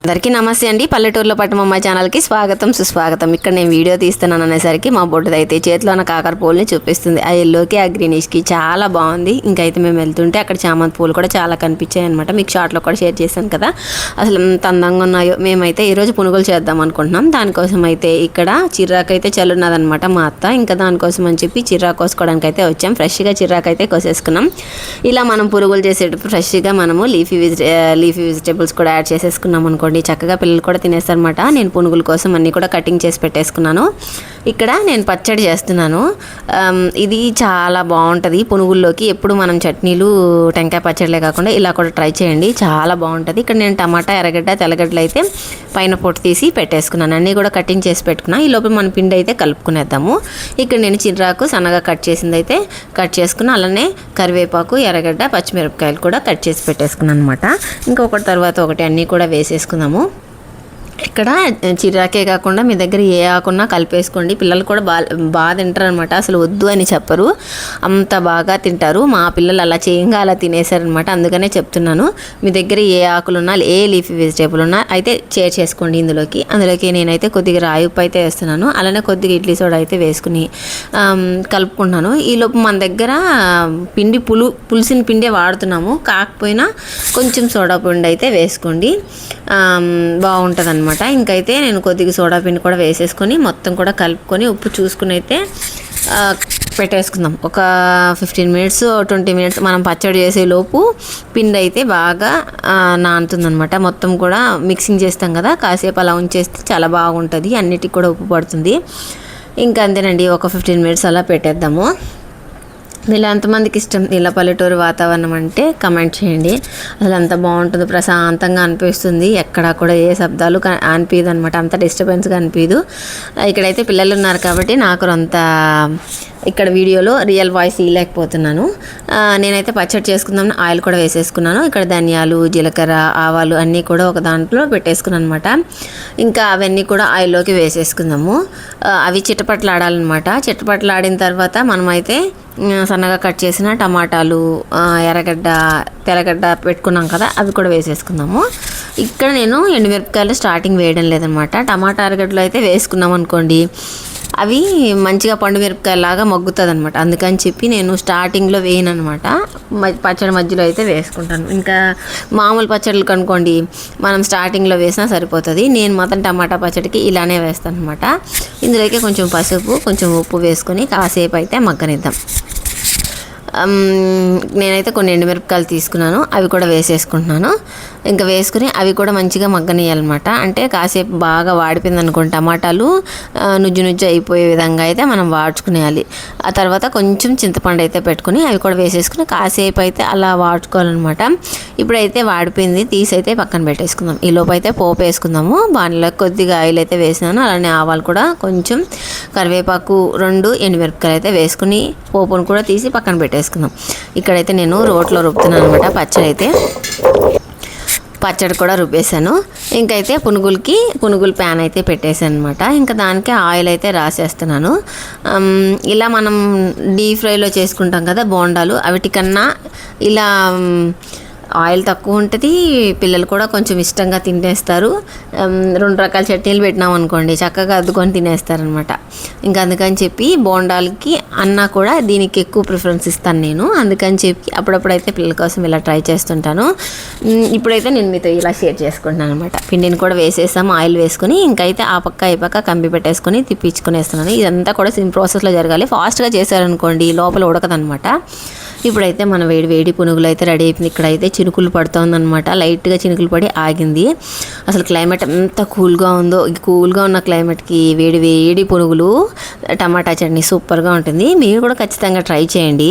అందరికీ నమస్తే అండి. పల్లెటూరులో పట్టమమ్మ ఛానల్కి స్వాగతం సుస్వాగతం. ఇక్కడ నేను వీడియో తీస్తున్నాను అనేసరికి మా బొడ్డుదైతే చేతిలో ఉన్న కాకర పూలని చూపిస్తుంది. ఆ ఎల్లోకి ఆ గ్రీనిష్కి చాలా బాగుంది. ఇంకైతే మేము వెళ్తుంటే అక్కడ చామంతి పూలు కూడా చాలా కనిపించాయి అనమాట. మీకు షార్ట్లో కూడా షేర్ చేశాను కదా, అసలు ఎంత అందంగా ఉన్నాయో. మేమైతే ఈరోజు పునుగులు చేద్దాం అనుకుంటున్నాం. దానికోసం అయితే ఇక్కడ చిర్రాకు అయితే చల్లున్నదనమాట మా అత్త. ఇంకా దానికోసం అని చెప్పి చిర్రాకు కోసుకోవడానికి అయితే వచ్చాం. ఫ్రెష్గా చిర్రాకు అయితే కోసేసుకున్నాం. ఇలా మనం పునుగులు చేసేటప్పుడు ఫ్రెష్గా మనము లీఫీ వెజిటేబుల్స్ కూడా యాడ్ చేసేసుకున్నాం అనుకోండి, చక్కగా పిల్లలు కూడా తినేస్తారనమాట. నేను పునుగుల కోసం అన్నీ కూడా కటింగ్ చేసి పెట్టేసుకున్నాను. ఇక్కడ నేను పచ్చడి చేస్తున్నాను. ఇది చాలా బాగుంటుంది పునుగుల్లోకి. ఎప్పుడు మనం చట్నీలు టెంకాయ పచ్చడిలే కాకుండా ఇలా కూడా ట్రై చేయండి, చాలా బాగుంటుంది. ఇక్కడ నేను టమాటా, ఎర్రగడ్డ, తెల్లగడ్డలు అయితే పైన పొట్టు తీసి పెట్టేసుకున్నాను. అన్నీ కూడా కటింగ్ చేసి పెట్టుకున్నాను. ఈ లోపల మన పిండి అయితే కలుపుకునేద్దాము. ఇక్కడ నేను చిర్రాకు సన్నగా కట్ చేసింది అయితే కట్ చేసుకుని, అలానే కరివేపాకు, ఎర్రగడ్డ, పచ్చిమిరపకాయలు కూడా కట్ చేసి పెట్టేసుకున్నాను అనమాట. ఇంకొకటి తర్వాత ఒకటి అన్నీ కూడా వేసేసుకుందాము. ఇక్కడ చిరాకే కాకుండా మీ దగ్గర ఏ ఆకున్నా కలిపేసుకోండి. పిల్లలు కూడా బాగా తింటారు అనమాట. అసలు వద్దు అని చెప్పరు, అంత బాగా తింటారు. మా పిల్లలు అలా చేయంగా అలా తినేశారనమాట. అందుకనే చెప్తున్నాను, మీ దగ్గర ఏ ఆకులున్నా, ఏ లీఫీ వెజిటేబుల్ ఉన్నా అయితే షేర్ చేసుకోండి అందులోకి నేనైతే కొద్దిగా రాయి ఉప్పు అయితే వేస్తున్నాను. అలానే కొద్దిగా ఇడ్లీ సోడా అయితే వేసుకుని కలుపుకుంటున్నాను. ఈలోపు మన దగ్గర పిండి పులిసిన పిండే వాడుతున్నాము. కాకపోయినా కొంచెం సోడా పిండి అయితే వేసుకోండి, బాగుంటుంది అనమాట. ఇంకైతే నేను కొద్దిగా సోడా పిండి కూడా వేసేసుకొని మొత్తం కూడా కలుపుకొని ఉప్పు చూసుకుని అయితే పెట్టేసుకుందాం. ఒక 15 మినిట్స్ 20 మినిట్స్ మనం పచ్చడి చేసే లోపు పిండి అయితే బాగా నానుతుందనమాట. మొత్తం కూడా మిక్సింగ్ చేస్తాం కదా, కాసేపు అలా ఉంచేస్తే చాలా బాగుంటుంది, అన్నిటికి కూడా ఉప్పు పడుతుంది. ఇంకా అంతేనండి, ఒక 15 మినిట్స్ అలా పెట్టేద్దాము. ఇలా ఎంతమందికి ఇష్టం ఇలా పల్లెటూరు వాతావరణం అంటే కమెంట్ చేయండి. అసలు అంత బాగుంటుంది, ప్రశాంతంగా అనిపిస్తుంది. ఎక్కడా కూడా ఏ శబ్దాలు అనిపించదు అనమాట, అంత డిస్టర్బెన్స్గా అనిపించదు. ఇక్కడైతే పిల్లలు ఉన్నారు కాబట్టి నాకు అంత ఇక్కడ వీడియోలో రియల్ వాయిస్ ఇవ్వలేకపోతున్నాను. నేనైతే పచ్చడి చేసుకుందామని ఆయిల్ కూడా వేసేసుకున్నాను. ఇక్కడ ధనియాలు, జీలకర్ర, ఆవాలు అన్నీ కూడా ఒక దాంట్లో పెట్టేసుకున్నాను అనమాట. ఇంకా అవన్నీ కూడా ఆయిల్లోకి వేసేసుకుందాము. అవి చిటపట్లాడాలన్నమాట. చిటపట్లాడిన తర్వాత మనమైతే సన్నగా కట్ చేసిన టమాటాలు, ఎర్రగడ్డ, తెల్లగడ్డ పెట్టుకున్నాం కదా, అవి కూడా వేసేసుకుందాము. ఇక్కడ నేను ఎండుమిరపకాయలు స్టార్టింగ్ వేయడం లేదనమాట. టమాటా, ఎర్రగడ్డలు అయితే వేసుకున్నాం అనుకోండి, అవి మంచిగా పండు మిరపకాయలాగా మగ్గుతుంది అనమాట. అందుకని చెప్పి నేను స్టార్టింగ్లో వేయను అనమాట, పచ్చడి మధ్యలో అయితే వేసుకుంటాను. ఇంకా మామూలు పచ్చడికి అనుకోండి మనం స్టార్టింగ్లో వేసినా సరిపోతుంది. నేను మాత్రం టమాటా పచ్చడికి ఇలానే వేస్తాను అనమాట. ఇందులోకి కొంచెం పసుపు, కొంచెం ఉప్పు వేసుకొని కాసేపు అయితే మగ్గనిద్దాం. నేనైతే కొన్ని ఎండుమిరపకాయలు తీసుకున్నాను, అవి కూడా వేసేసుకుంటున్నాను. ఇంకా వేసుకుని అవి కూడా మంచిగా మగ్గనియాలన్నమాట. అంటే కాసేపు బాగా వాడిపోయింది అనుకోండి, టమాటాలు నుజ్జు అయిపోయే విధంగా అయితే మనం వాడుకునేయాలి. ఆ తర్వాత కొంచెం చింతపండు అయితే పెట్టుకుని అవి కూడా వేసేసుకుని కాసేపు అయితే అలా వాడుకోవాలన్నమాట. ఇప్పుడైతే వాడిపోయింది, తీసి అయితే పక్కన పెట్టేసుకుందాం. ఈ లోపు అయితే పోపు వేసుకుందాము. బాణలో కొద్దిగా ఆయిల్ అయితే వేసినాను. అలానే ఆవాలు కూడా, కొంచెం కరివేపాకు, 2 ఎండుమిరపకాయలు అయితే వేసుకుని పోపును కూడా తీసి పక్కన పెట్టేసుకుందాం. ఇక్కడైతే నేను రోట్లో రుబ్బుతున్నాను అనమాట. పచ్చడి కూడా రుబ్బేశాను. ఇంకైతే పునుగుల ప్యాన్ అయితే పెట్టేశాను అనమాట. ఇంకా దానికి ఆయిల్ అయితే రాసేస్తున్నాను. ఇలా మనం డీప్ ఫ్రైలో చేసుకుంటాం కదా బోండాలు, అవిటికన్నా ఇలా ఆయిల్ తక్కువ ఉంటుంది, పిల్లలు కూడా కొంచెం ఇష్టంగా తినేస్తారు. 2 రకాల చట్నీలు పెట్టినాం అనుకోండి, చక్కగా అద్దుకొని తినేస్తారనమాట. ఇంకా అందుకని చెప్పి బోండాలకి అన్నా కూడా దీనికి ఎక్కువ ప్రిఫరెన్స్ ఇస్తాను నేను. అందుకని చెప్పి అప్పుడప్పుడైతే పిల్లల కోసం ఇలా ట్రై చేస్తుంటాను. ఇప్పుడైతే నేను మీతో ఇలా షేర్ చేసుకుంటున్నాను అనమాట. పిండిని కూడా వేసేసాము ఆయిల్ వేసుకొని. ఇంకైతే ఆ పక్క ఈ పక్క కంపి పెట్టేసుకొని తిప్పించుకునేస్తున్నాను. ఇదంతా కూడా సేమ్ ప్రాసెస్లో జరగాలి. ఫాస్ట్గా చేశారనుకోండి లోపల ఉడకదనమాట. ఇప్పుడైతే మన వేడి పునుగులు అయితే రెడీ అయిపోయింది. ఇక్కడైతే చినుకులు పడుతుందన్నమాట, లైట్గా చినుకులు పడి ఆగింది. అసలు క్లైమేట్ ఎంత కూల్గా ఉందో. ఈ కూల్గా ఉన్న క్లైమేట్కి వేడి పునుగులు, టమాటా చట్నీ సూపర్గా ఉంటుంది. మీరు కూడా ఖచ్చితంగా ట్రై చేయండి.